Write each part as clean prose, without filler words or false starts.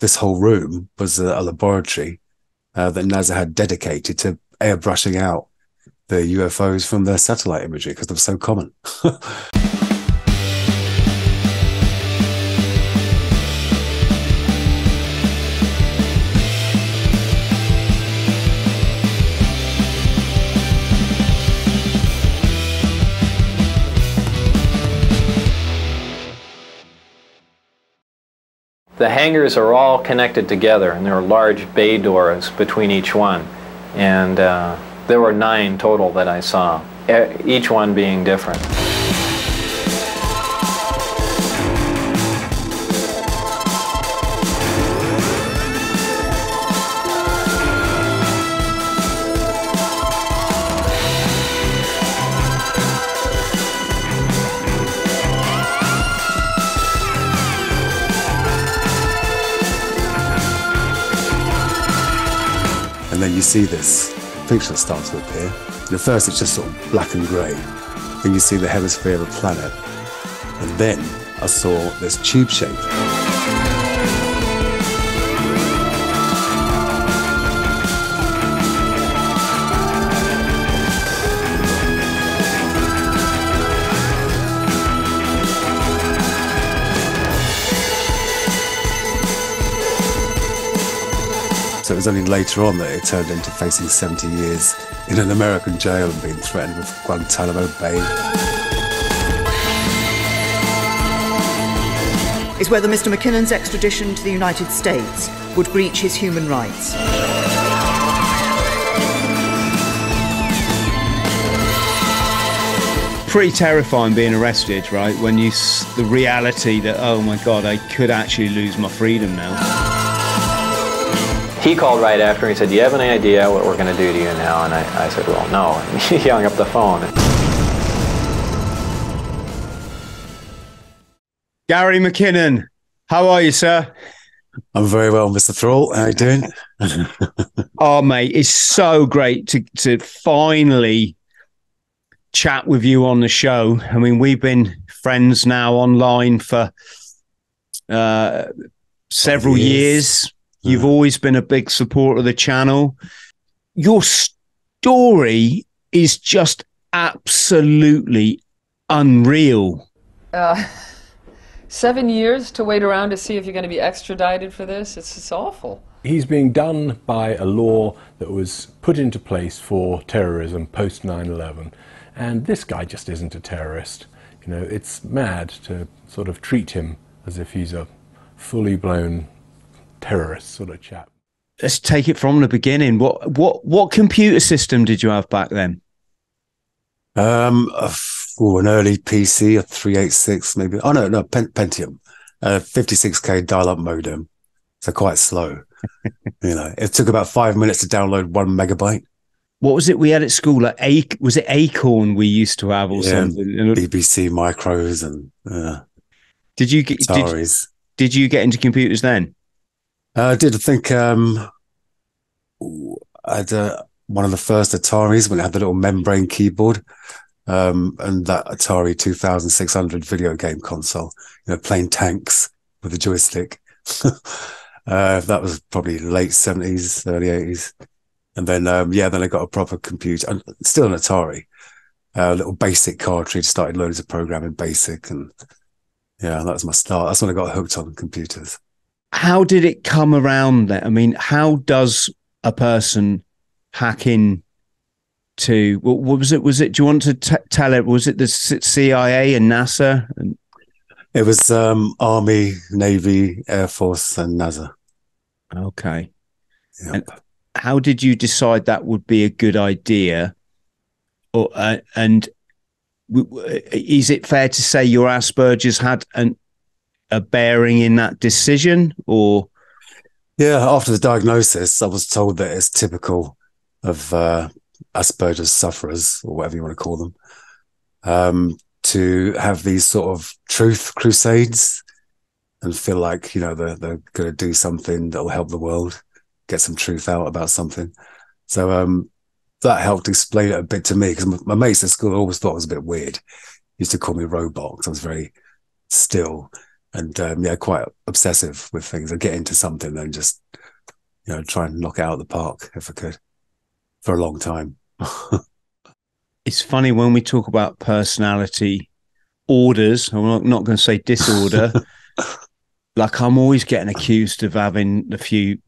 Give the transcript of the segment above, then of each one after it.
this whole room was a laboratory that NASA had dedicated to airbrushing out the UFOs from their satellite imagery because they're so common. The hangars are all connected together, and there are large bay doors between each one. And there were 9 total that I saw, each one being different. And then you see this picture that starts to appear. And at first it's just sort of black and grey. Then you see the hemisphere of a planet. And then I saw this tube shape. So it was only later on that it turned into facing 70 years in an American jail and being threatened with Guantanamo Bay. Is whether Mr. McKinnon's extradition to the United States would breach his human rights. Pretty terrifying being arrested, right? When the reality that, oh my God, I could actually lose my freedom now. He called right after and he said, "Do you have any idea what we're going to do to you now?" And I said, "Well, no." And he hung up the phone. Gary McKinnon, how are you, sir? I'm very well, Mr. Thrall. How are you doing? Oh, mate, it's so great to finally chat with you on the show. I mean, we've been friends now online for several years. You've always been a big supporter of the channel. Your story is just absolutely unreal. 7 years to wait around to see if you're going to be extradited for this? It's awful. He's being done by a law that was put into place for terrorism post 9/11. And this guy just isn't a terrorist. You know, it's mad to sort of treat him as if he's a fully blown terrorist sort of chap. Let's take it from the beginning. What computer system did you have back then? An early PC, a 386 maybe. Oh no, Pentium, 56K dial-up modem. So quite slow. You know, it took about 5 minutes to download 1 megabyte. What was it we had at school? Like was it Acorn we used to have or something? BBC micros and Did you get into computers then? I did. I think I had one of the first Ataris when it had the little membrane keyboard, and that Atari 2600 video game console, you know, playing tanks with a joystick. That was probably late 70s, early 80s. And then, then I got a proper computer, and still an Atari, a little BASIC cartridge, started loads of programming BASIC, and yeah, that was my start. That's when I got hooked on computers. How did it come around then? I mean, how does a person hack in to, what was it? Do you want to tell it? Was it the CIA and NASA? It was Army, Navy, Air Force, and NASA. Okay. Yep. And how did you decide that would be a good idea? Or and is it fair to say your Asperger's had a bearing in that decision? Or yeah, after the diagnosis, I was told that it's typical of Asperger's sufferers, or whatever you want to call them, to have these sort of truth crusades and feel like, you know, they're going to do something that will help the world, get some truth out about something. So that helped explain it a bit to me, because my mates at school always thought I was a bit weird. Used to call me robot because I was very still. and yeah, quite obsessive with things. I'd get into something and just, you know, try and knock it out of the park if I could for a long time. It's funny when we talk about personality orders, I'm not going to say disorder. Like, I'm always getting accused of having a few.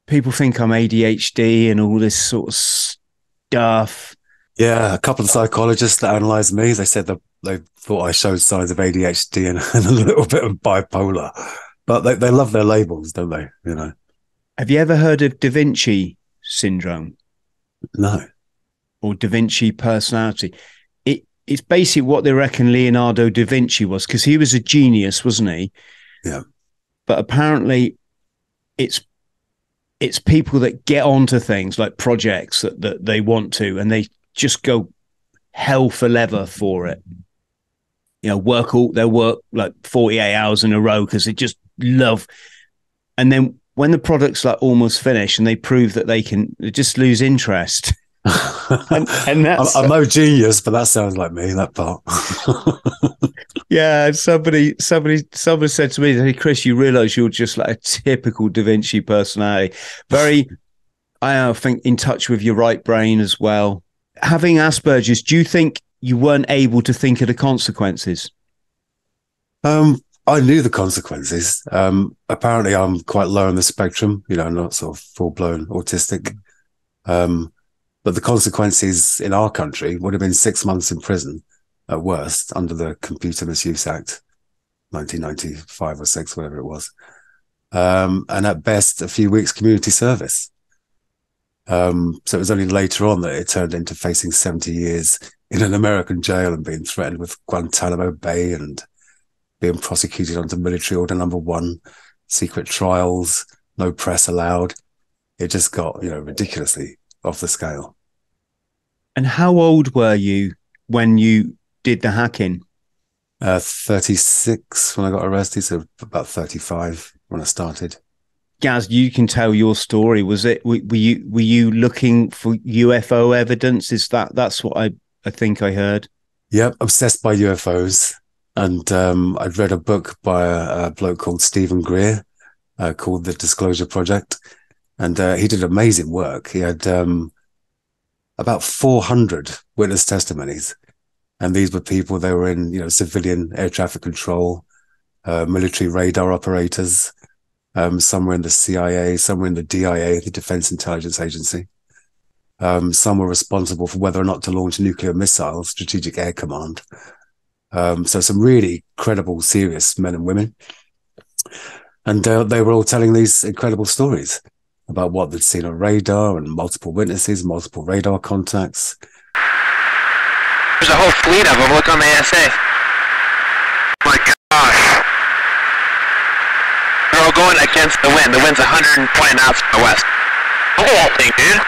People think I'm ADHD and all this sort of stuff. Yeah, a couple of psychologists that analysed me, they said that they thought I showed signs of ADHD and a little bit of bipolar, but they love their labels, don't they? You know. Have you ever heard of Da Vinci syndrome? No. Or Da Vinci personality? It's basically what they reckon Leonardo da Vinci was, because he was a genius, wasn't he? Yeah. But apparently it's people that get onto things like projects that they want to, and they just go hell for leather for it. You know, they'll work like 48 hours in a row because they just love. And then when the product's like almost finished and they prove that they just lose interest. and that's, I'm no genius, but that sounds like me, that part. Yeah, somebody said to me, "Hey, Chris, you realise you're just like a typical Da Vinci personality. Very, I think, in touch with your right brain as well. Having Asperger's, do you think you weren't able to think of the consequences?" I knew the consequences. Apparently, I'm quite low on the spectrum. You know, not sort of full blown autistic. But the consequences in our country would have been 6 months in prison at worst under the Computer Misuse Act, 1995 or 6, whatever it was. And at best, a few weeks community service. So it was only later on that it turned into facing 70 years in an American jail and being threatened with Guantanamo Bay and being prosecuted under Military Order No. 1, secret trials, no press allowed. It just got, you know, ridiculously off the scale. And how old were you when you did the hacking? 36 when I got arrested, so about 35 when I started. Gaz, you can tell your story. Were you looking for UFO evidence? That's what I think I heard. Yep, obsessed by UFOs. And I'd read a book by a bloke called Stephen Greer called The Disclosure Project. And he did amazing work. He had about 400 witness testimonies. And these were people, they were in, you know, civilian air traffic control, military radar operators, some were in the CIA, some were in the DIA, the Defense Intelligence Agency. Some were responsible for whether or not to launch nuclear missiles, Strategic Air Command. So some really credible, serious men and women. And they were all telling these incredible stories about what they'd seen on radar and multiple witnesses, multiple radar contacts. There's a whole fleet of them. Look on the ASA. My gosh. They're all going against the wind. The wind's 120 knots from the west. Look at that thing, dude.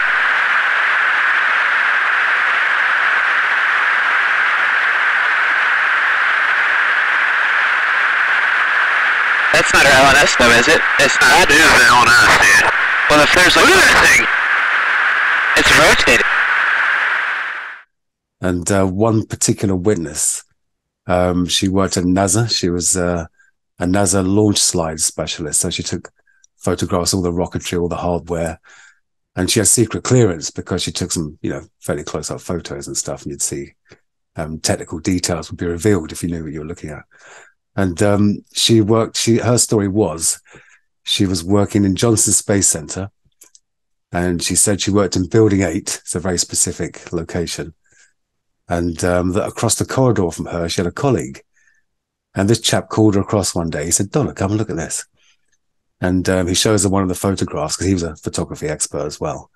That's not our LNS though, is it? It's not. That is an LNS, dude. Well, if there's like... Look at that thing! It's rotating. And one particular witness, she worked at NASA. She was a NASA launch slide specialist. So she took photographs, all the rocketry, all the hardware. And she had secret clearance because she took some, you know, fairly close-up photos and stuff. And you'd see technical details would be revealed if you knew what you were looking at. And her story was she was working in Johnson Space Center. And she said she worked in Building 8. It's a very specific location. And that across the corridor from her, she had a colleague. And this chap called her across one day. He said, "Donna, come and look at this." And he shows her one of the photographs because he was a photography expert as well.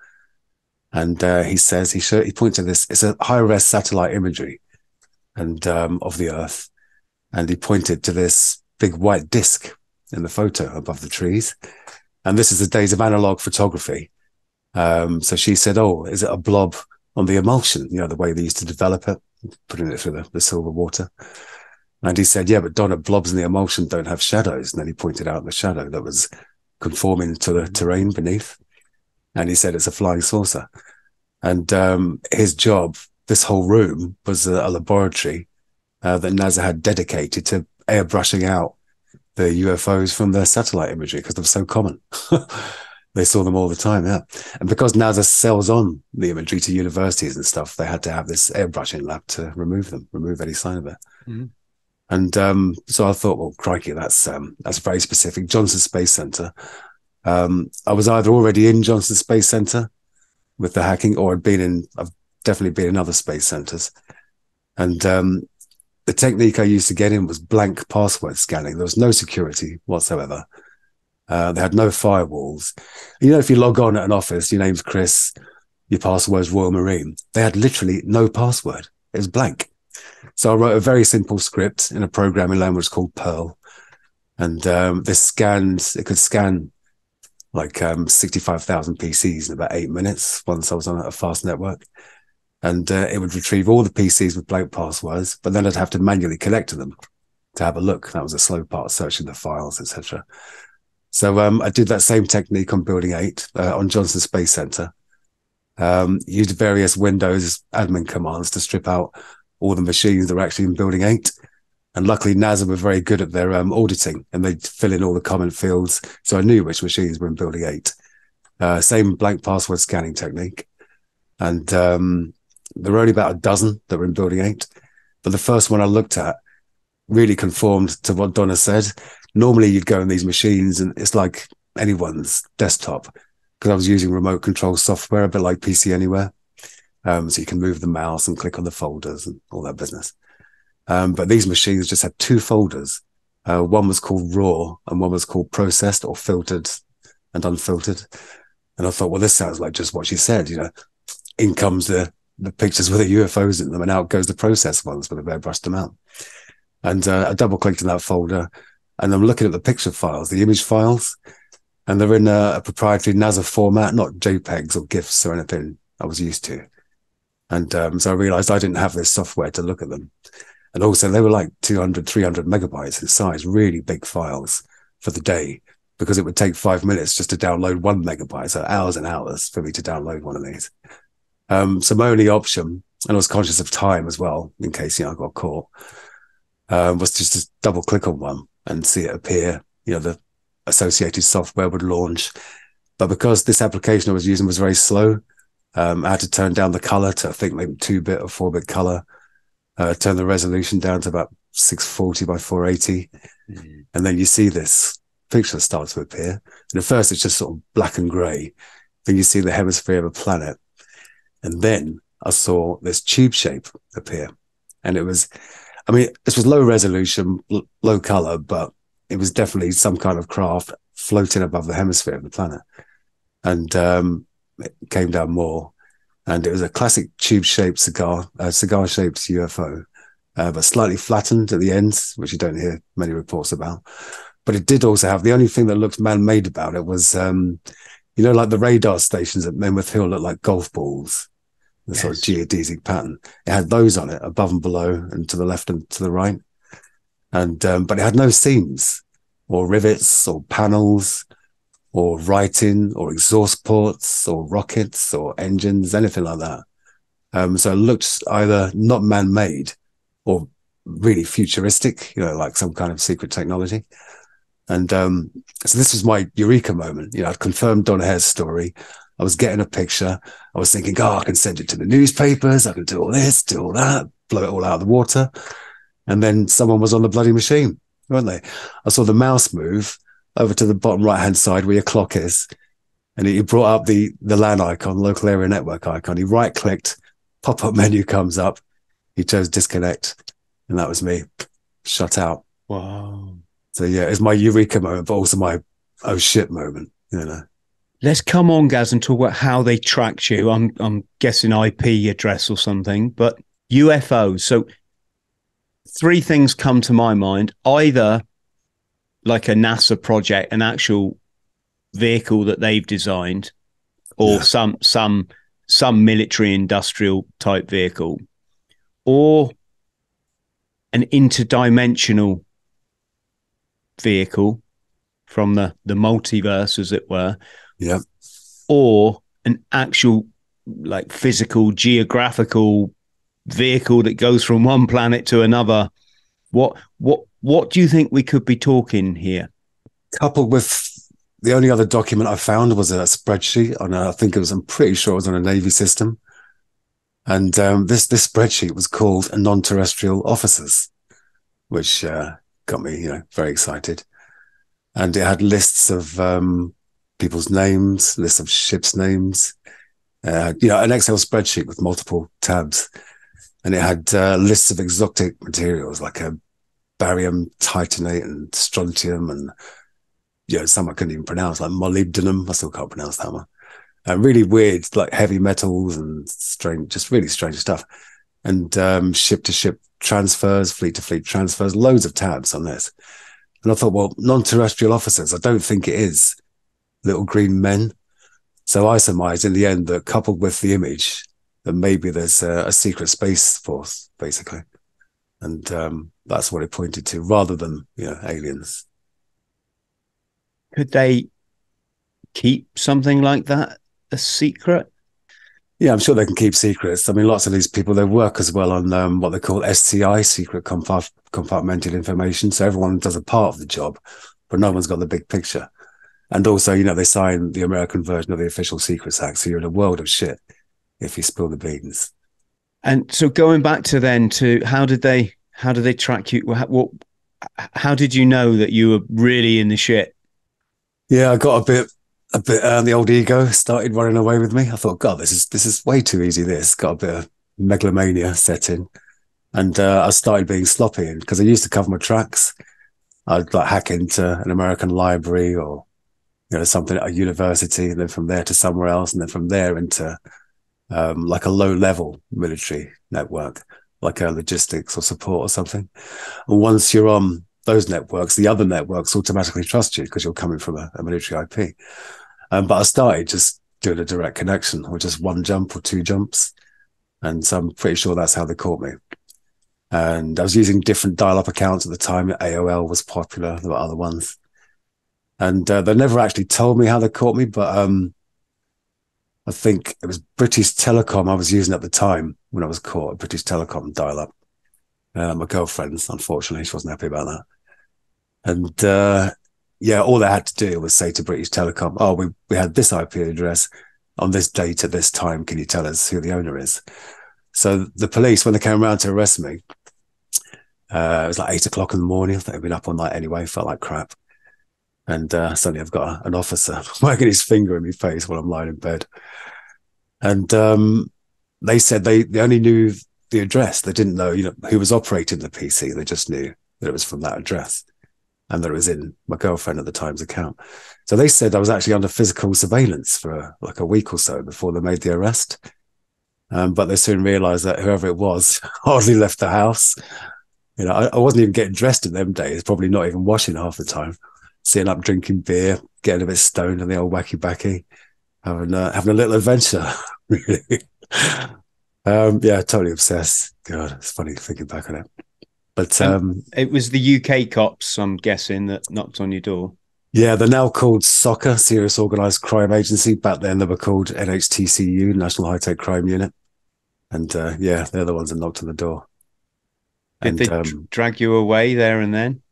And he says, he points to this, it's a high-res satellite imagery and of the Earth. And he pointed to this big white disc in the photo above the trees. And this is the days of analog photography. So she said, "Oh, is it a blob on the emulsion? You know, the way they used to develop it, putting it through the silver water." And he said, "Yeah, but Donna, blobs in the emulsion don't have shadows." And then he pointed out the shadow that was conforming to the terrain beneath. And he said, "It's a flying saucer." And his job, this whole room, was a laboratory that NASA had dedicated to airbrushing out the UFOs from their satellite imagery because they're so common. They saw them all the time, yeah. And because NASA sells on the imagery to universities and stuff, they had to have this airbrushing lab to remove any sign of it. Mm-hmm. And so I thought, well, crikey, that's very specific. Johnson Space Center. I was either already in Johnson Space Center with the hacking, or I've definitely been in other space centers. And the technique I used to get in was blank password scanning. There was no security whatsoever. They had no firewalls. You know, if you log on at an office, your name's Chris, your password's Royal Marine. They had literally no password. It was blank. So I wrote a very simple script in a programming language called Perl. And it could scan like 65,000 PCs in about 8 minutes once I was on a fast network. And it would retrieve all the PCs with blank passwords, but then I'd have to manually connect to them to have a look. That was a slow part, searching the files, etc. So I did that same technique on Building 8 on Johnson Space Center. Used various Windows admin commands to strip out all the machines that were actually in Building 8. And luckily, NASA were very good at their auditing, and they'd fill in all the comment fields. So I knew which machines were in Building 8. Same blank password scanning technique. And there were only about a dozen that were in Building 8. But the first one I looked at really conformed to what Donna said. Normally, you'd go in these machines, and it's like anyone's desktop, because I was using remote control software, a bit like PC Anywhere. So you can move the mouse and click on the folders and all that business. But these machines just had two folders. One was called raw and one was called processed, or filtered and unfiltered. And I thought, well, this sounds like just what she said. You know, in comes the pictures with the UFOs in them, and out goes the processed ones where they've airbrushed them out. And I double clicked in that folder, and I'm looking at the picture files, the image files, and they're in a proprietary NASA format, not JPEGs or GIFs or anything I was used to. And so I realized I didn't have this software to look at them. And also they were like 200, 300 megabytes in size, really big files for the day, because it would take 5 minutes just to download 1 megabyte. So hours and hours for me to download one of these. So my only option, and I was conscious of time as well, in case, I got caught, was just to double click on one and see it appear. The associated software would launch. But because this application I was using was very slow, I had to turn down the color to, I think, maybe 2-bit or 4-bit color, turn the resolution down to about 640 by 480. Mm-hmm. And then you see this picture start to appear. And at first it's just sort of black and gray. Then you see the hemisphere of a planet. And then I saw this tube shape appear. And this was low resolution, low color, but it was definitely some kind of craft floating above the hemisphere of the planet. And it came down more. And it was a classic tube-shaped cigar-shaped UFO, but slightly flattened at the ends, which you don't hear many reports about. But it did also have, the only thing that looked man-made about it was, like the radar stations at Menwith Hill look like golf balls, the sort of geodesic pattern. It had those on it, above and below, and to the left and to the right. And but it had no seams or rivets or panels or writing or exhaust ports or rockets or engines, anything like that. So it looked either not man-made or really futuristic, like some kind of secret technology. And so this was my eureka moment. I'd confirmed Don Hare's story. I was getting a picture. I was thinking, I can send it to the newspapers. I can do all this, do all that, blow it all out of the water. And then someone was on the bloody machine, weren't they? I saw the mouse move over to the bottom right-hand side where your clock is. And he brought up the LAN icon, local area network icon. He right-clicked, pop-up menu comes up. He chose disconnect. And that was me, shut out. Wow. So yeah, it's my eureka moment, but also my oh shit moment, Let's come on, Gaz, and talk about how they tracked you. I'm guessing IP address or something, but UFOs. So 3 things come to my mind. Either like a NASA project, an actual vehicle that they've designed, or some military industrial type vehicle, or an interdimensional vehicle from the multiverse, as it were. Yeah. Or an actual like physical geographical vehicle that goes from one planet to another. What What do you think we could be talking here? Coupled with the only other document I found was a spreadsheet on I'm pretty sure it was on a Navy system. And this spreadsheet was called non-terrestrial officers, which got me, very excited. And it had lists of people's names, lists of ships' names, an Excel spreadsheet with multiple tabs. And it had lists of exotic materials like barium titanate and strontium and, some I couldn't even pronounce, like molybdenum. I still can't pronounce that one. Really weird, like heavy metals and strange, just really strange stuff. And ship-to-ship transfers, fleet-to-fleet transfers, loads of tabs on this. And I thought, well, non-terrestrial officers, I don't think it is little green men. So I surmised in the end that coupled with the image, that maybe there's a secret space force, basically. And that's what it pointed to, rather than, aliens. Could they keep something like that a secret? Yeah, I'm sure they can keep secrets. I mean, lots of these people, they work as well on what they call SCI, secret compartmented information. So everyone does a part of the job, but no one's got the big picture. And also, they sign the American version of the Official Secrets Act. So you're in a world of shit if you spill the beans. And so going back to how did they track you? How did you know that you were really in the shit? Yeah, I got a bit, the old ego started running away with me. I thought, God, this is way too easy. This got a bit of megalomania set in. And I started being sloppy because I used to cover my tracks. I'd like hack into an American library or, something at a university, and then from there to somewhere else. And then from there into like a low level military network, like a logistics or support or something. And once you're on those networks, the other networks automatically trust you because you're coming from a military IP. But I started just doing a direct connection or just one jump or two jumps. And so I'm pretty sure that's how they caught me. And I was using different dial-up accounts at the time. AOL was popular. There were other ones. And they never actually told me how they caught me, but I think it was British Telecom I was using at the time when I was caught, British Telecom dial-up. My girlfriend's, unfortunately, she wasn't happy about that. And all they had to do was say to British Telecom, oh, we had this IP address on this date at this time. Can you tell us who the owner is? So the police, when they came around to arrest me, it was like 8 o'clock in the morning. I think I'd been up all night anyway, felt like crap. And suddenly I've got an officer wagging his finger in my face while I'm lying in bed. And they said they only knew the address. They didn't know, who was operating the PC. They just knew that it was from that address and that it was in my girlfriend at the time's account. So they said I was actually under physical surveillance for like a week or so before they made the arrest. But they soon realized that whoever it was hardly left the house. I wasn't even getting dressed in them days, probably not even washing half the time, sitting up drinking beer, getting a bit stoned in the old wacky backy, having a little adventure, really. Totally obsessed. God, it's funny thinking back on it. But it was the UK cops, I'm guessing, that knocked on your door. Yeah, they're now called SOCA, Serious Organised Crime Agency. Back then they were called NHTCU, National High Tech Crime Unit. And they're the ones that knocked on the door. Did they drag you away there and then?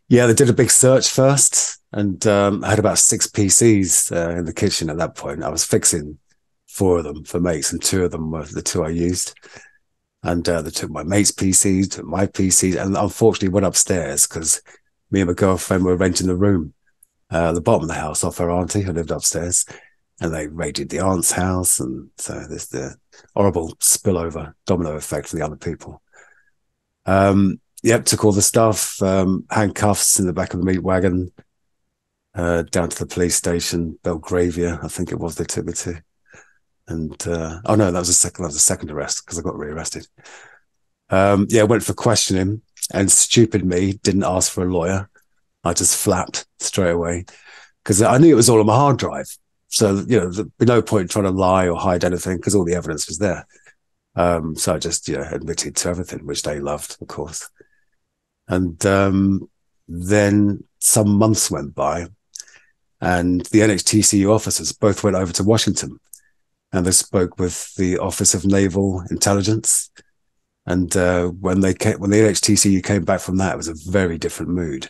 Yeah, they did a big search first, and I had about 6 PCs in the kitchen at that point. I was fixing 4 of them for mates, and 2 of them were the 2 I used. And they took my mate's PCs, took my PCs, and unfortunately went upstairs because me and my girlfriend were renting the room at the bottom of the house off her auntie who lived upstairs. And they raided the aunt's house, and so there's the horrible spillover domino effect for the other people. Took all the stuff, handcuffs in the back of the meat wagon, down to the police station, Belgravia, I think it was they took me to. And that was a second arrest because I got rearrested. Went for questioning, and stupid me didn't ask for a lawyer. I just flapped straight away because I knew it was all on my hard drive. So, there'd be no point trying to lie or hide anything because all the evidence was there. So I just, admitted to everything, which they loved, of course. And then some months went by, and the NHTCU officers both went over to Washington, and they spoke with the Office of Naval Intelligence. And when the NHTCU came back from that, it was a very different mood.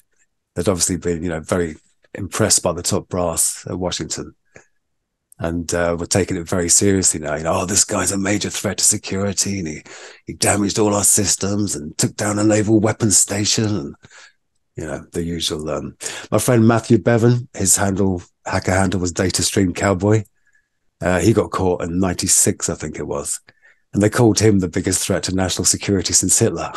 They'd obviously been, very impressed by the top brass at Washington, and we're taking it very seriously now. Oh, this guy's a major threat to security, and he damaged all our systems and took down a naval weapons station, and the usual. My friend Matthew Bevan, his hacker handle was DataStream Cowboy. He got caught in '96, I think it was. And they called him the biggest threat to national security since Hitler.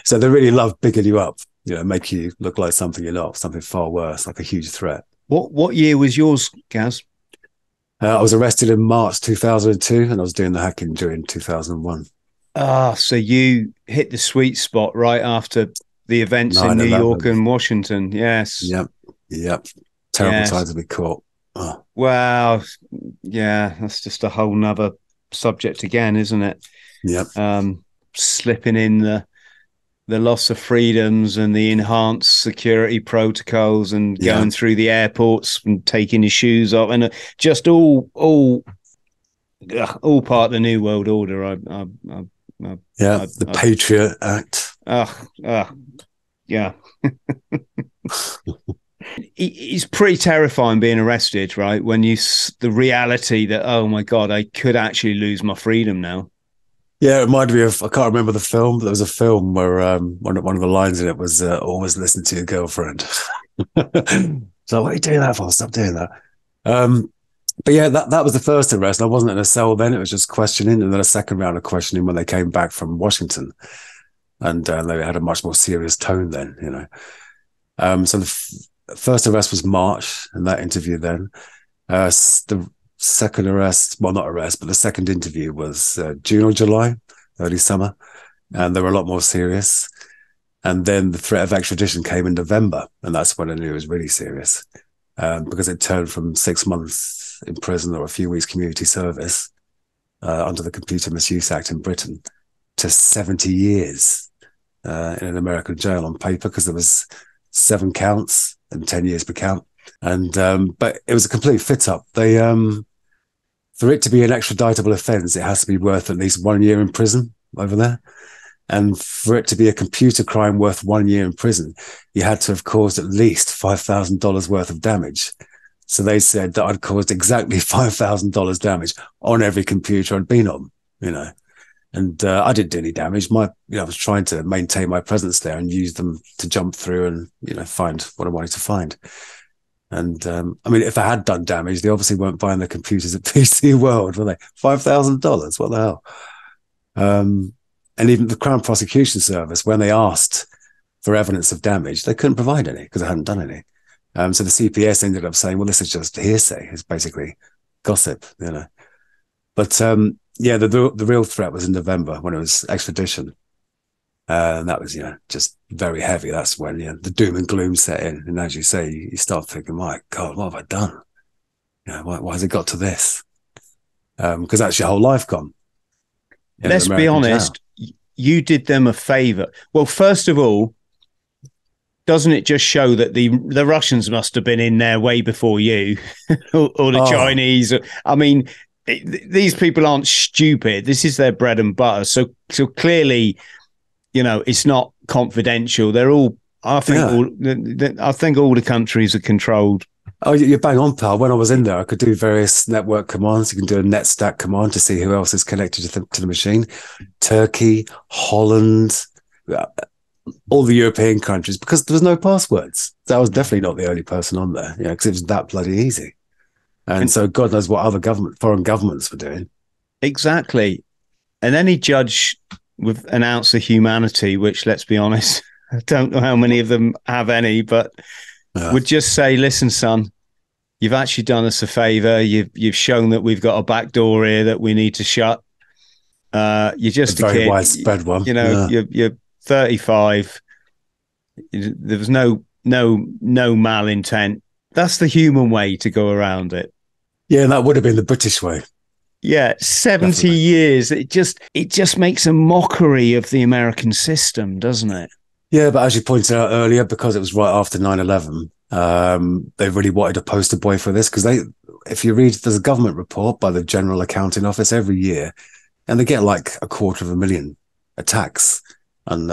So they really love bigging you up, make you look like something you're not, something far worse, like a huge threat. What year was yours, Gaz? I was arrested in March 2002, and I was doing the hacking during 2001. So you hit the sweet spot right after the events in New York and Washington. Yes. Yep. Terrible time to be caught. Oh. Well, yeah, that's just a whole nother subject again, isn't it? Yep. Slipping in the loss of freedoms and the enhanced security protocols and going through the airports and taking your shoes off, and just all part of the New World Order. The Patriot Act. Yeah. It's pretty terrifying being arrested, right? When the reality that, oh my God, I could actually lose my freedom now. Yeah, it reminded me of, I can't remember the film, but there was a film where one of the lines in it was, always listen to your girlfriend. So what are you doing that for? Stop doing that. But yeah, that was the first arrest. I wasn't in a cell then. It was just questioning, and then a second round of questioning when they came back from Washington. And they had a much more serious tone then, So the first arrest was March, and that interview then. The second arrest, well, not arrest, but the second interview was June or July, early summer, and they were a lot more serious. And then the threat of extradition came in November, and that's when I knew it was really serious, because it turned from 6 months in prison or a few weeks community service under the Computer Misuse Act in Britain to 70 years in an American jail on paper, because there was 7 counts and 10 years per count. And but it was a complete fit up. They for it to be an extraditable offence, it has to be worth at least 1 year in prison over there. And for it to be a computer crime worth 1 year in prison, you had to have caused at least $5,000 worth of damage. So they said that I'd caused exactly $5,000 damage on every computer I'd been on, And I didn't do any damage. I was trying to maintain my presence there and use them to jump through and, find what I wanted to find. And if I had done damage, they obviously weren't buying the computers at PC World, were they? $5,000. What the hell? And even the Crown Prosecution Service, when they asked for evidence of damage, they couldn't provide any because I hadn't done any. So the CPS ended up saying, well, this is just hearsay. It's basically gossip, But the real threat was in November when it was extradition. And that was, just very heavy. That's when the doom and gloom set in. And as you say, you start thinking, my God, what have I done? Why has it got to this? Because that's your whole life gone. Let's be honest, you did them a favor. Well, first of all, doesn't it just show that the Russians must have been in there way before you or the Chinese? I mean, these people aren't stupid. This is their bread and butter. So clearly, it's not confidential. They're all. I think all the countries are controlled. Oh, you're bang on, pal. When I was in there, I could do various network commands. You can do a netstack command to see who else is connected to the machine. Turkey, Holland, all the European countries, because there was no passwords. So I was definitely not the only person on there, because it was that bloody easy. And so God knows what other foreign governments were doing. Exactly. And any judge with an ounce of humanity, which, let's be honest, I don't know how many of them have any, but would just say, listen, son, you've actually done us a favor. You've shown that we've got a back door here that we need to shut. You're just a very kid. Widespread one. You're 35. There was no malintent. That's the human way to go around it. Yeah, that would have been the British way. Yeah, 70 Definitely. Years. It just makes a mockery of the American system, doesn't it? Yeah, but as you pointed out earlier, because it was right after 9/11, they really wanted a poster boy for this, because if you read, there's a government report by the General Accounting Office every year, and they get like $250,000 attacks and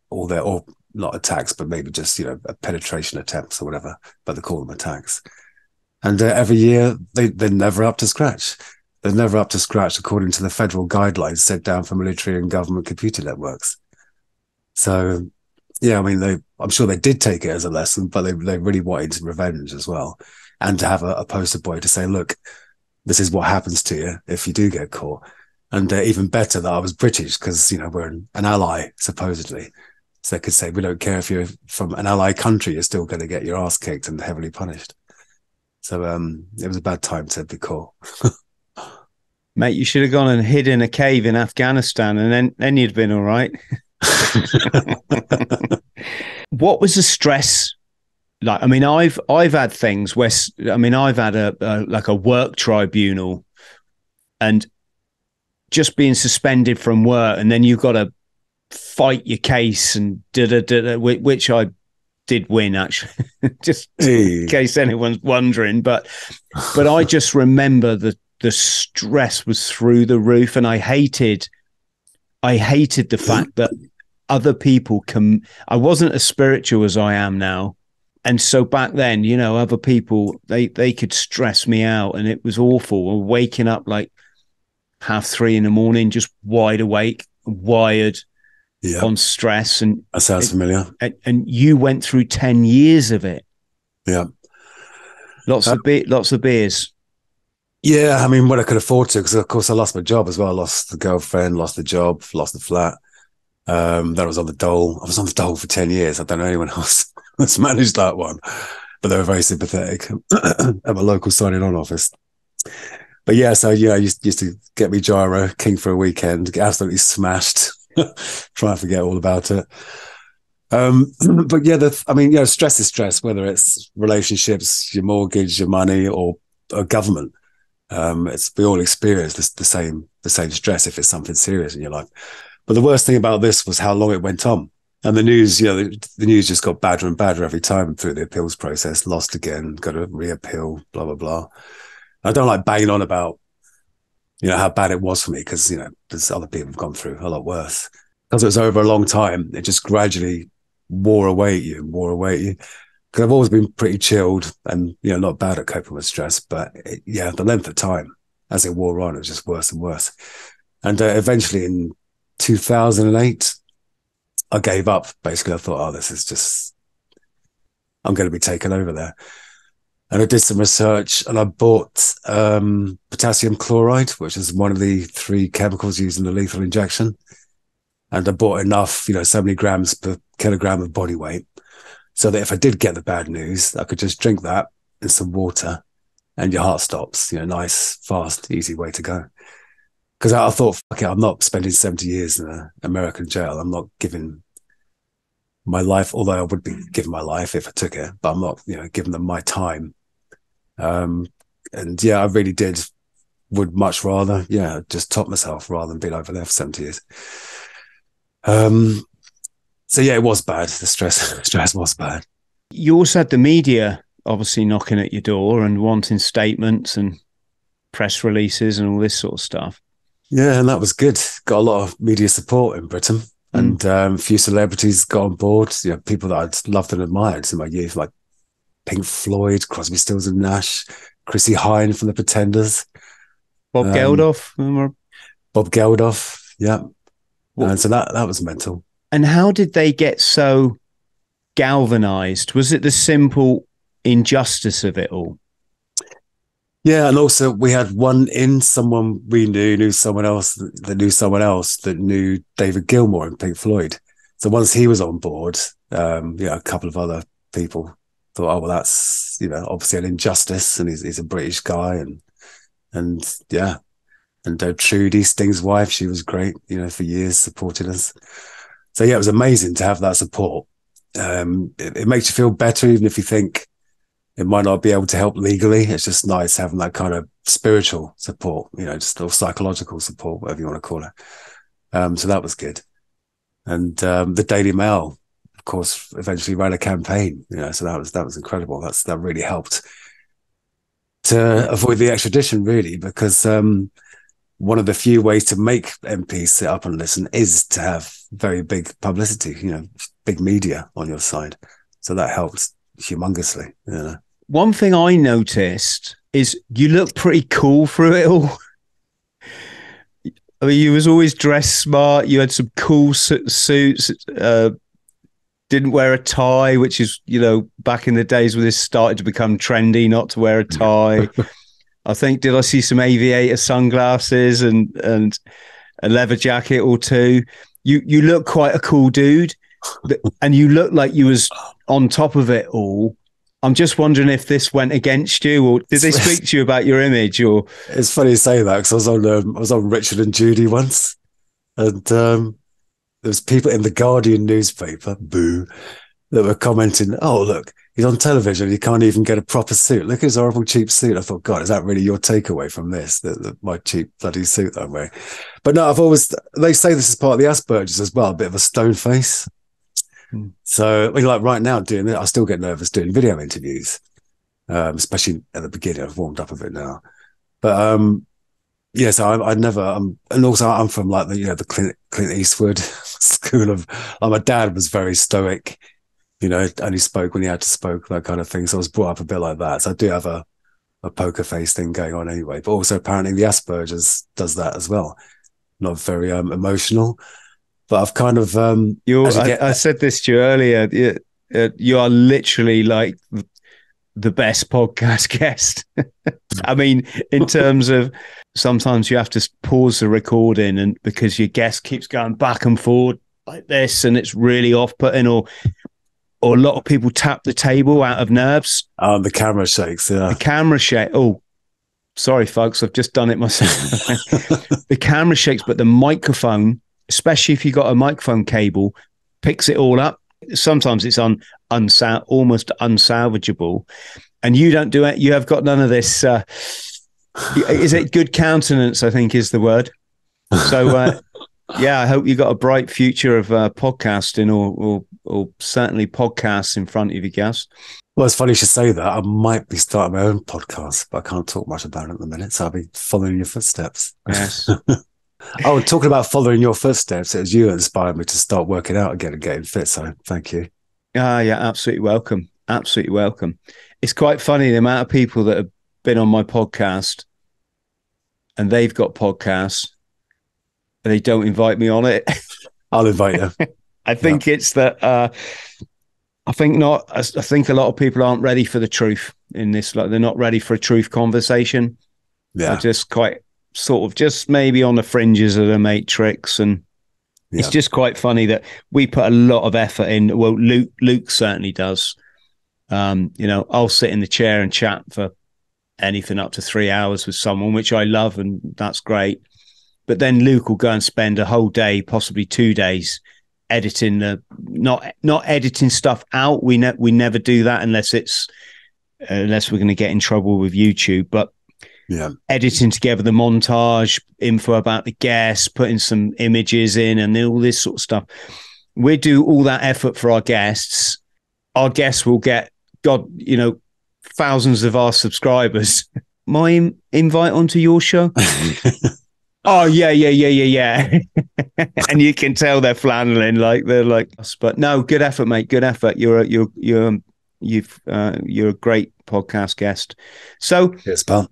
or not attacks, but maybe just, you know, penetration attempts or whatever, but they call them attacks. And every year they're never up to scratch. They're never up to scratch according to the federal guidelines set down for military and government computer networks. So, yeah, I mean, I'm sure they did take it as a lesson, but they really wanted revenge as well. And to have a poster boy to say, look, this is what happens to you if you do get caught. And even better that I was British because, you know, we're an ally, supposedly. So they could say, we don't care if you're from an ally country, you're still going to get your ass kicked and heavily punished. So it was a bad time to be caught. Mate, you should have gone and hid in a cave in Afghanistan and then you'd been all right. What was the stress like? I mean, I've had things where, I mean, I've had a work tribunal and just being suspended from work, and then you've got to fight your case and which I did win, actually, just in case anyone's wondering. But I just remember the stress was through the roof, and I hated the fact that other people I wasn't as spiritual as I am now. And so back then, you know, other people, they could stress me out, and it was awful. We're waking up like 3:30 in the morning, just wide awake, wired on stress. And that sounds familiar. And you went through 10 years of it. Yeah. Lots of beers. Yeah. I mean, what I could afford to, because of course I lost my job as well. I lost the girlfriend, lost the job, lost the flat. Then I was on the dole. I was on the dole for 10 years. I don't know anyone else that's managed that one, but they were very sympathetic at my local signing on office. But yeah, so, you know, used to get me gyro, king for a weekend, get absolutely smashed, try and forget all about it. But yeah, I mean, you know, stress is stress, whether it's relationships, your mortgage, your money, or government. We all experience the same stress if it's something serious in your life. But the worst thing about this was how long it went on. And the news, you know, the news just got badder and badder every time through the appeals process, lost again, got to reappeal, blah, blah, blah. I don't like banging on about, you know, how bad it was for me because, you know, there's other people have gone through a lot worse. Because it was over a long time, it just gradually wore away at you. Because I've always been pretty chilled and, you know, not bad at coping with stress. But the length of time as it wore on, it was just worse and worse. And eventually in 2008, I gave up. Basically, I thought, oh, this is just, I'm going to be taken over there. And I did some research and I bought potassium chloride, which is one of the 3 chemicals used in the lethal injection. And I bought enough, you know, so many grams per kilogram of body weight, so that if I did get the bad news, I could just drink that in some water and your heart stops. You know, nice, fast, easy way to go. Because I thought, fuck it, I'm not spending 70 years in an American jail. I'm not giving my life, although I would be giving my life if I took it, but I'm not, you know, giving them my time. And yeah, I really would much rather, just top myself rather than being over there for 70 years. So yeah, it was bad. The stress was bad. You also had the media obviously knocking at your door and wanting statements and press releases and all this sort of stuff. Yeah, and that was good. Got a lot of media support in Britain, and a few celebrities got on board. You know, people that I'd loved and admired in my youth, like Pink Floyd, Crosby, Stills and Nash, Chrissy Hine from the Pretenders, Bob Geldof. Bob Geldof, yeah. And so that was mental. And how did they get so galvanized? Was it the simple injustice of it all? Yeah, and also we had someone we knew someone else that knew David Gilmour and Pink Floyd. So once he was on board, a couple of other people thought, oh, well, that's, you know, obviously an injustice, and he's a British guy, and Trudy, Sting's wife, she was great, you know, for years supporting us. So yeah, it was amazing to have that support. It makes you feel better, even if you think it might not be able to help legally. It's just nice having that kind of spiritual support, you know, just or psychological support, whatever you want to call it. So that was good. And the Daily Mail, of course, eventually ran a campaign, you know, so that was incredible. That really helped to avoid the extradition, really, because one of the few ways to make MPs sit up and listen is to have very big publicity, big media on your side. So that helps humongously. One thing I noticed is you look pretty cool through it all. I mean, you was always dressed smart. You had some cool suits. Didn't wear a tie, which is, back in the days when this started to become trendy, not to wear a tie. I think, did I see some aviator sunglasses and a leather jacket or two? You look quite a cool dude, and you look like you was on top of it all. I'm just wondering if this went against you, or did they speak to you about your image? Or it's funny you say that, because I was on Richard and Judy once, and there was people in the Guardian newspaper, boo, that were commenting, "Oh, look, he's on television. He can't even get a proper suit. Look at his horrible cheap suit." I thought, God, is that really your takeaway from this? My cheap bloody suit that I'm wearing. But no, they say this is part of the Asperger's as well, a bit of a stone face. So, I mean, like right now doing it, I still get nervous doing video interviews, especially at the beginning. I've warmed up a bit now, but so I never. And also I'm from like the Clint Eastwood school of. Like my dad was very stoic, only spoke when he had to spoke, that kind of thing. So I was brought up a bit like that. So I do have a poker face thing going on anyway. But also apparently the Asperger's does that as well. Not very emotional. But I've kind of I said this to you earlier. You are literally like the best podcast guest. I mean, in terms of sometimes you have to pause the recording, and because your guest keeps going back and forward like this, and it's really off-putting, or a lot of people tap the table out of nerves. The camera shakes. Yeah, the camera shakes. Oh, sorry, folks, I've just done it myself. The camera shakes, but the microphone, especially if you got a microphone cable, picks it all up. Sometimes it's almost unsalvageable, and you don't do it. You have got none of this. Is it good countenance? I think is the word. So, I hope you got a bright future of podcasting, or certainly podcasts in front of you, guys. Well, it's funny you should say that. I might be starting my own podcast, but I can't talk much about it at the minute. So I'll be following your footsteps. Yes. Oh, talking about following your footsteps, it was you that inspired me to start working out again and getting fit. So thank you. Yeah, absolutely welcome. Absolutely welcome. It's quite funny the amount of people that have been on my podcast and they've got podcasts and they don't invite me on it. I'll invite you. I think it's that. I think not. I think a lot of people aren't ready for the truth in this. Like they're not ready for a truth conversation. Yeah, they're just quite sort of just maybe on the fringes of the matrix, and it's just quite funny that we put a lot of effort in. Well, Luke certainly does. I'll sit in the chair and chat for anything up to 3 hours with someone, which I love, and that's great. But then Luke will go and spend a whole day, possibly 2 days, editing not editing stuff out. We never do that unless we're going to get in trouble with YouTube. But editing together the montage, info about the guests, putting some images in, and all this sort of stuff. We do all that effort for our guests. Our guests will get thousands of our subscribers. My invite onto your show. Oh yeah. And you can tell they're flanneling, like they're like us. But no, good effort, mate. Good effort. You're a great podcast guest. So yes, pal.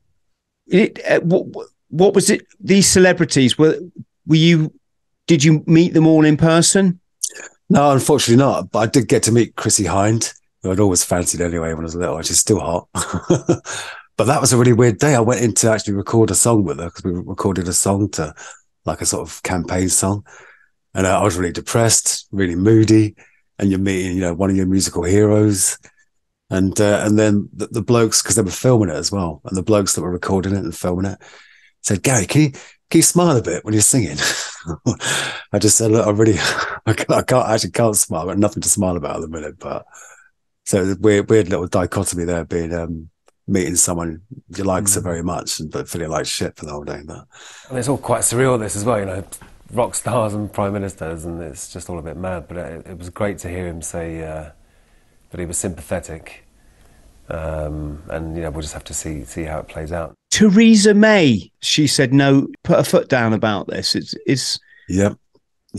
What was it? These celebrities did you meet them all in person? No, unfortunately not. But I did get to meet Chrissy Hind, who I'd always fancied anyway when I was little, and she's still hot. But that was a really weird day. I went in to actually record a song with her because we recorded a song to like a sort of campaign song. And I was really depressed, really moody. And you're meeting, one of your musical heroes. And then the blokes, because they were filming it as well. And the blokes that were recording it and filming it said, "Gary, can you smile a bit when you're singing?" I just said, "Look, I can't smile. I've got nothing to smile about at the minute." But so it's a weird little dichotomy there, being meeting someone you like so very much, but feeling like shit for the whole day. But I mean, it's all quite surreal, this as well, rock stars and prime ministers, and it's just all a bit mad. But it was great to hear him say that he was sympathetic and we'll just have to see how it plays out. Theresa May, she said no, put her foot down about this. It's Yep.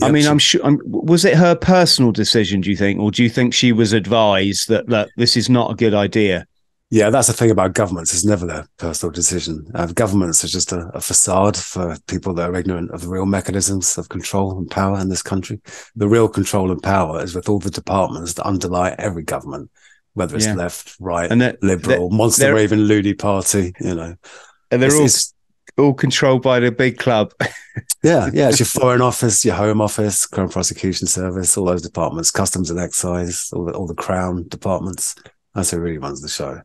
I mean, I'm sure. Was it her personal decision, do you think, or do you think she was advised that, look, this is not a good idea? Yeah, that's the thing about governments. It's never their personal decision. Governments are just a facade for people that are ignorant of the real mechanisms of control and power in this country. The real control and power is with all the departments that underlie every government, whether it's left, right, and liberal, monster raving loony party, And they're all controlled by the big club. Yeah. It's your Foreign Office, your Home Office, Crown Prosecution Service, all those departments, Customs and Excise, all the Crown departments. That's who really runs the show.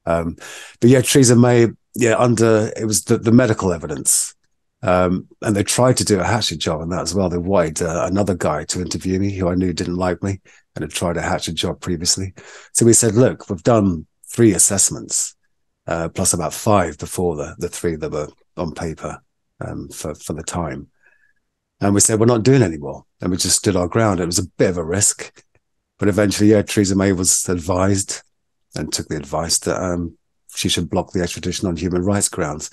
But yeah, Theresa May, it was the medical evidence. And they tried to do a hatchet job on that as well. They wanted another guy to interview me who I knew didn't like me and had tried a hatchet job previously. So we said, look, we've done 3 assessments, plus about 5 before the 3 that were on paper for the time. And we said, we're not doing any more. And we just stood our ground. It was a bit of a risk. But eventually, Theresa May was advised and took the advice that she should block the extradition on human rights grounds.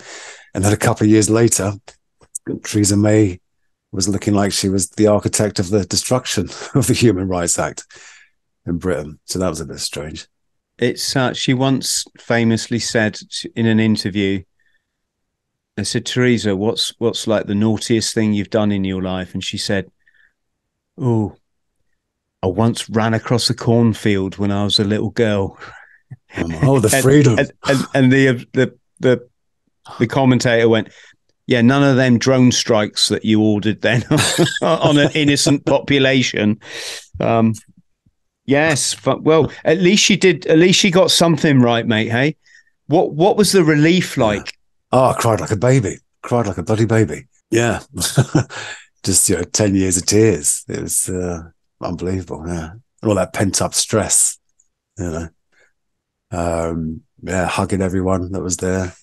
And then a couple of years later, Theresa May was looking like she was the architect of the destruction of the Human Rights Act in Britain. So that was a bit strange. It's she once famously said in an interview, I said, Theresa, what's like the naughtiest thing you've done in your life? And she said, oh, I once ran across a cornfield when I was a little girl. Oh, the freedom. And the commentator went, yeah, none of them drone strikes that you ordered then on an innocent population. Yes, but well, at least she did. At least she got something right, mate. Hey, what was the relief like? Oh, I cried like a baby. Cried like a bloody baby. Yeah, just 10 years of tears. It was unbelievable. Yeah, and all that pent up stress. Hugging everyone that was there.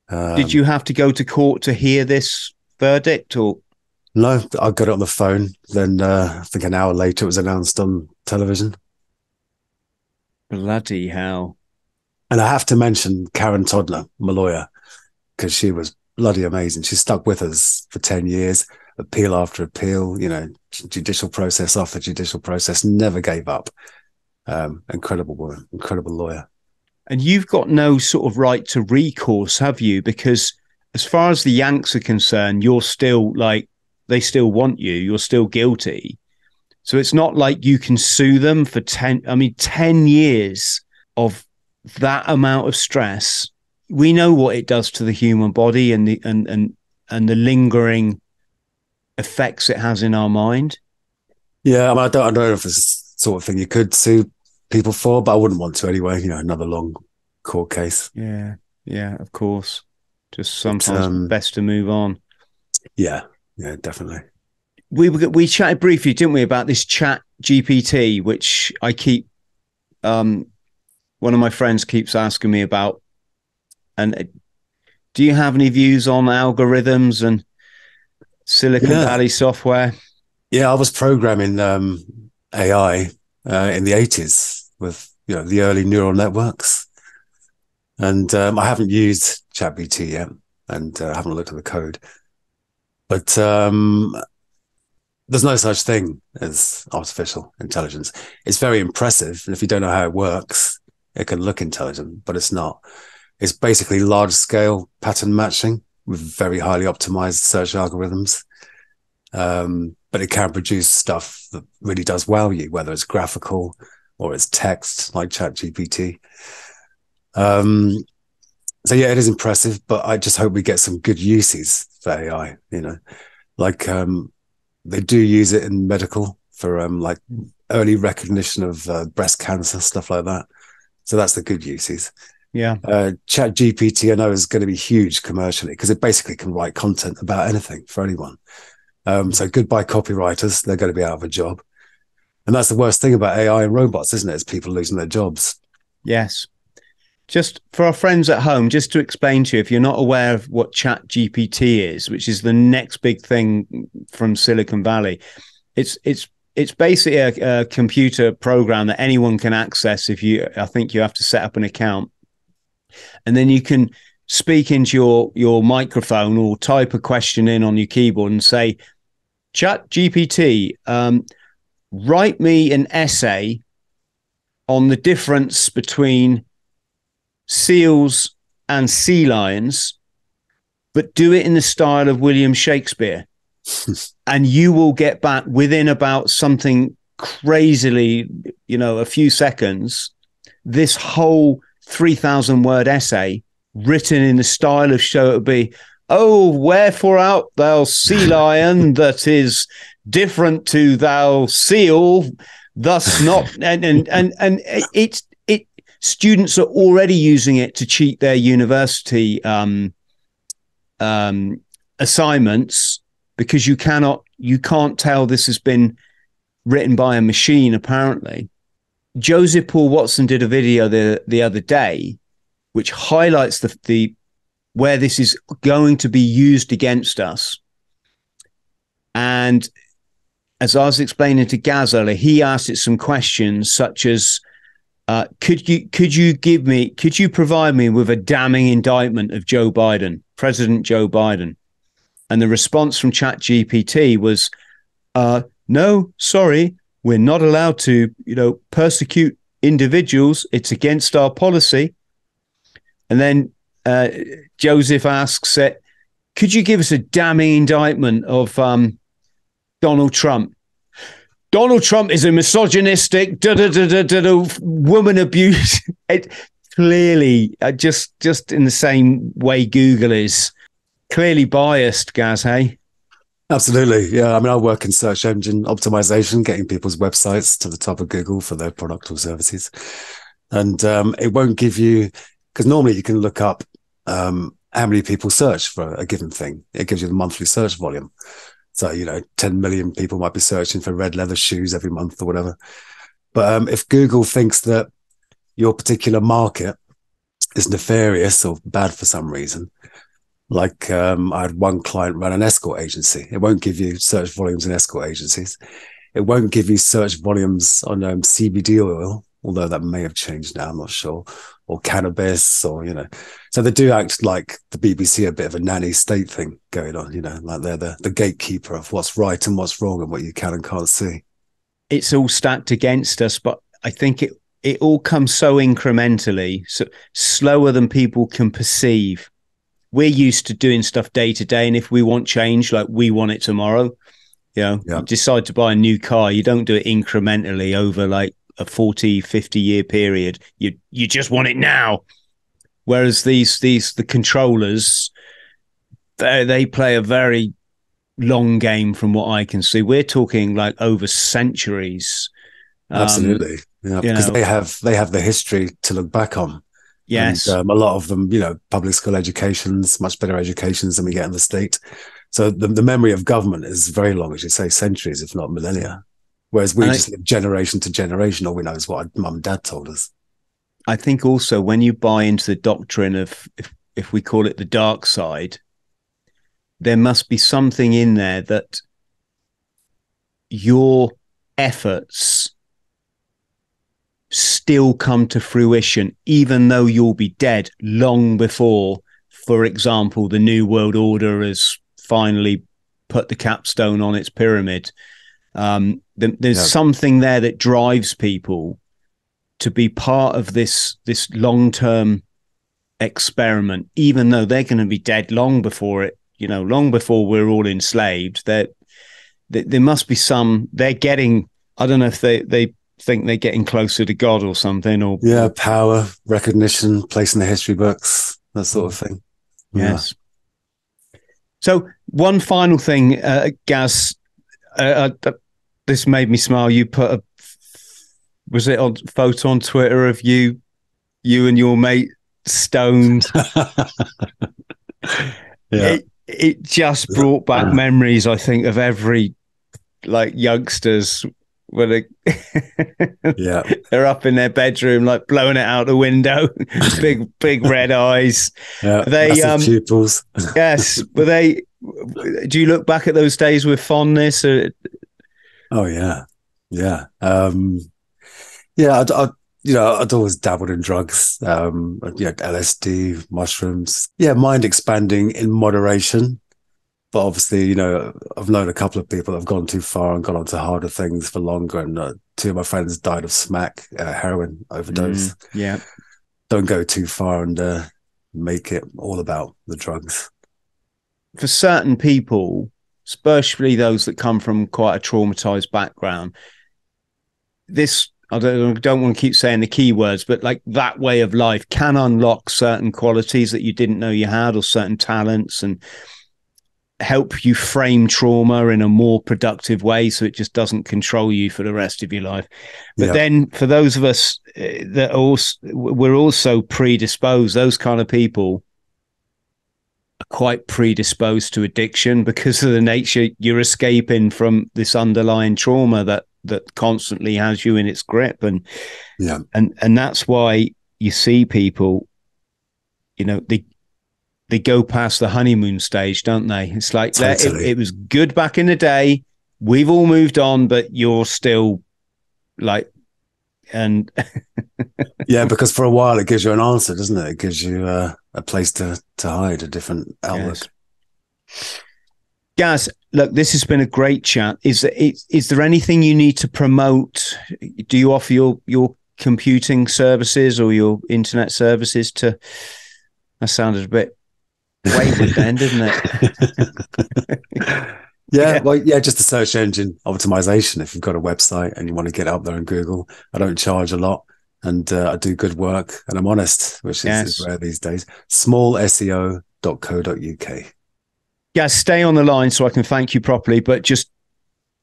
Did you have to go to court to hear this verdict, or? No, I got it on the phone. Then I think an hour later it was announced on television. Bloody hell. And I have to mention Karen Todner, my lawyer, because she was bloody amazing. She stuck with us for 10 years, appeal after appeal, judicial process after judicial process, never gave up. Incredible woman, incredible lawyer. And you've got no sort of right to recourse, have you? Because as far as the Yanks are concerned, you're still they still want you. You're still guilty. So it's not like you can sue them for 10 years of that amount of stress. We know what it does to the human body and the lingering effects it has in our mind. Yeah, I don't know if it's the sort of thing you could sue people for, but I wouldn't want to anyway. Another long court case. Yeah, of course. Just sometimes best to move on. Yeah, definitely. We chatted briefly, didn't we, about this Chat GPT, which I keep one of my friends keeps asking me about. And do you have any views on algorithms and Silicon Valley software? Yeah, I was programming AI in the 80s with the early neural networks, and I haven't used ChatGPT yet, and haven't looked at the code. But there's no such thing as artificial intelligence. It's very impressive, and if you don't know how it works, it can look intelligent, but it's not. It's basically large-scale pattern matching with very highly optimized search algorithms. But it can produce stuff that really does wow you, whether it's graphical or it's text, like ChatGPT. So yeah, it is impressive, but I just hope we get some good uses for AI. They do use it in medical for early recognition of breast cancer, stuff like that. So that's the good uses. Yeah. ChatGPT, I know, is going to be huge commercially because it basically can write content about anything for anyone. So goodbye copywriters, they're going to be out of a job. And that's the worst thing about AI and robots, isn't it? It's people losing their jobs. Yes. Just for our friends at home, just to explain to you, if you're not aware of what Chat GPT is, which is the next big thing from Silicon Valley, it's it's basically a computer program that anyone can access. I think you have to set up an account, and then you can speak into your microphone or type a question in on your keyboard and say, Chat GPT, write me an essay on the difference between seals and sea lions, but do it in the style of William Shakespeare. And you will get back within about something crazily, a few seconds, this whole 3,000 word essay written in the style of, so it would be, oh, wherefore art thou sea lion that is different to thou seal, thus not, and it students are already using it to cheat their university assignments, because you can't tell this has been written by a machine, apparently. Joseph Paul Watson did a video the other day which highlights the where this is going to be used against us. And as I was explaining to Gaz earlier, he asked it some questions such as, could you provide me with a damning indictment of Joe Biden, President Joe Biden? And the response from ChatGPT was, no, sorry, we're not allowed to, persecute individuals. It's against our policy. And then Joseph asks it, could you give us a damning indictment of Donald Trump? Donald Trump is a misogynistic, woman abuse. It clearly, just in the same way Google is clearly biased, Gaz, hey? Absolutely. Yeah. I mean, I work in search engine optimization, getting people's websites to the top of Google for their product or services. And it won't give you, because normally you can look up how many people search for a given thing. It gives you the monthly search volume. So, 10 million people might be searching for red leather shoes every month or whatever. But if Google thinks that your particular market is nefarious or bad for some reason, like I had one client run an escort agency. It won't give you search volumes in escort agencies. It won't give you search volumes on CBD oil, although that may have changed now, I'm not sure, or cannabis, or, So they do act like the BBC, a bit of a nanny state thing going on, like they're the gatekeeper of what's right and what's wrong and what you can and can't see. It's all stacked against us, but I think it all comes so incrementally, so slower than people can perceive. We're used to doing stuff day to day, and if we want change, like we want it tomorrow, you decide to buy a new car, you don't do it incrementally over like a 40, 50-year period. You just want it now. Whereas the controllers, they play a very long game from what I can see. We're talking like over centuries. Absolutely. Yeah, because they have the history to look back on. Yes. And, a lot of them, public school educations, much better educations than we get in the state. So the memory of government is very long, as you say, centuries, if not millennia. Whereas we just live generation to generation. All we know is what our mum and dad told us. I think also when you buy into the doctrine of, if we call it the dark side, there must be something in there that your efforts still come to fruition, even though you'll be dead long before, for example, the New World Order has finally put the capstone on its pyramid. There's something there that drives people to be part of this long-term experiment, even though they're going to be dead long before it, long before we're all enslaved. There must be they're getting, I don't know if they think they're getting closer to God or something, or power, recognition, place in the history books, that sort of thing. Yes. So one final thing, Gaz, this made me smile. You put was it on photo on Twitter of you and your mate stoned? It just brought back memories, I think, of every youngsters when they're up in their bedroom, like blowing it out the window, big red eyes. Yeah, massive pupils. Yes, but do you look back at those days with fondness? Or? Oh yeah, Yeah. Yeah. I'd always dabbled in drugs, LSD, mushrooms. Yeah. Mind expanding in moderation. But obviously, I've known a couple of people that have gone too far and gone on to harder things for longer. And two of my friends died of smack, heroin overdose. Yeah. Don't go too far and make it all about the drugs. For certain people, especially those that come from quite a traumatized background, this, I don't want to keep saying the keywords, but like that way of life can unlock certain qualities that you didn't know you had, or certain talents, and help you frame trauma in a more productive way so it just doesn't control you for the rest of your life. But then for those of us we're also predisposed, those kind of people are quite predisposed to addiction because of the nature you're escaping from this underlying trauma that constantly has you in its grip. And that's why you see people, they go past the honeymoon stage, don't they? It's like, totally. It was good back in the day. We've all moved on, but you're still like, and yeah, because for a while it gives you an answer, doesn't it? It gives you a place to hide, a different outlook. Yes. Gaz, look, this has been a great chat. Is there anything you need to promote? Do you offer your computing services or your internet services to? That sounded a bit wayward then, didn't it? Just a search engine optimization. If you've got a website and you want to get up there in Google, I don't charge a lot, and I do good work, and I'm honest, which is rare these days. smallseo.co.uk. Yeah, stay on the line so I can thank you properly, but just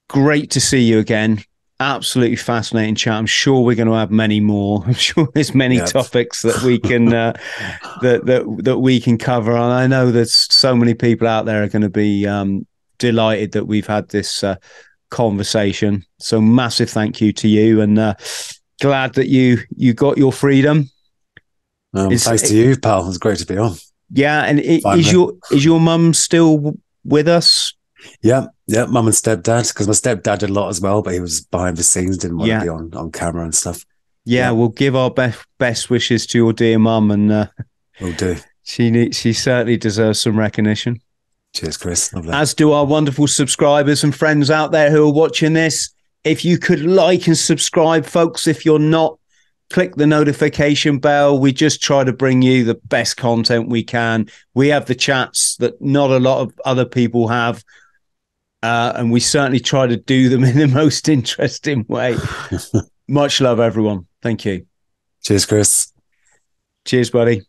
great to see you again. Absolutely fascinating chat. I'm sure we're going to have many more. I'm sure there's many topics that we can that we can cover. And I know there's so many people out there are going to be delighted that we've had this conversation. So massive thank you to you, and glad that you got your freedom. Thanks to you, pal. It was great to be on. Yeah, and is your mum still with us? Yeah, mum and stepdad, because my stepdad did a lot as well, but he was behind the scenes, didn't want to be on camera and stuff. Yeah, we'll give our best wishes to your dear mum, and will do. She certainly deserves some recognition. Cheers, Chris. Lovely. As do our wonderful subscribers and friends out there who are watching this. If you could like and subscribe, folks, if you're not, click the notification bell. We just try to bring you the best content we can. We have the chats that not a lot of other people have. And we certainly try to do them in the most interesting way. Much love, everyone. Thank you. Cheers, Chris. Cheers, buddy.